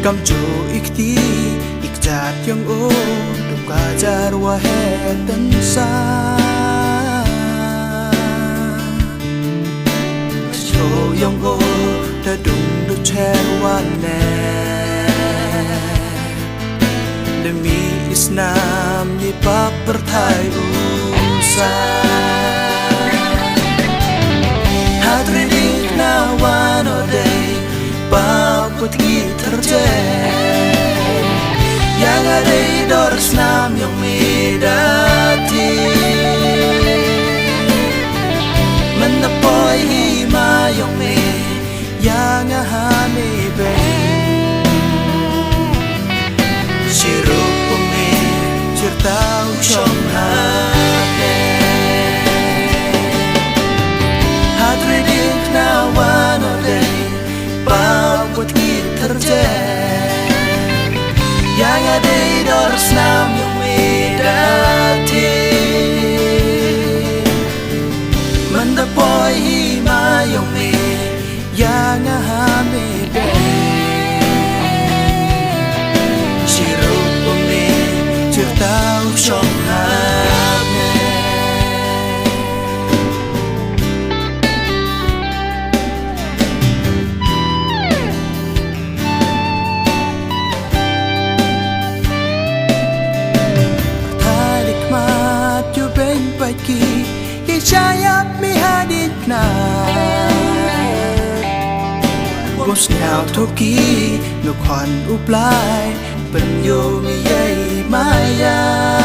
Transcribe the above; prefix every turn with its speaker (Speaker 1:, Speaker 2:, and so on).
Speaker 1: cầm chỗ ít tí ít chặt yang ô đừng qua jar wa he tân sa chỗ yang ô đã đụng được che wa nè demi Islam di papertai usa hadridik na wano day Baput terjadi yang ada di doros nam yang medati menepoi hima yang me yang ahami be sirup pumi cerita ucong hati hadridik na wano day Baput terjadi yang ada di doros nam yang medati mendapoi hima yang me yang ahami be sirup pumi cerita ucong hati Pagi hijayat mi hadit na Bos ngào thô ký nụ khoan úp lại Bần yo mi yay maya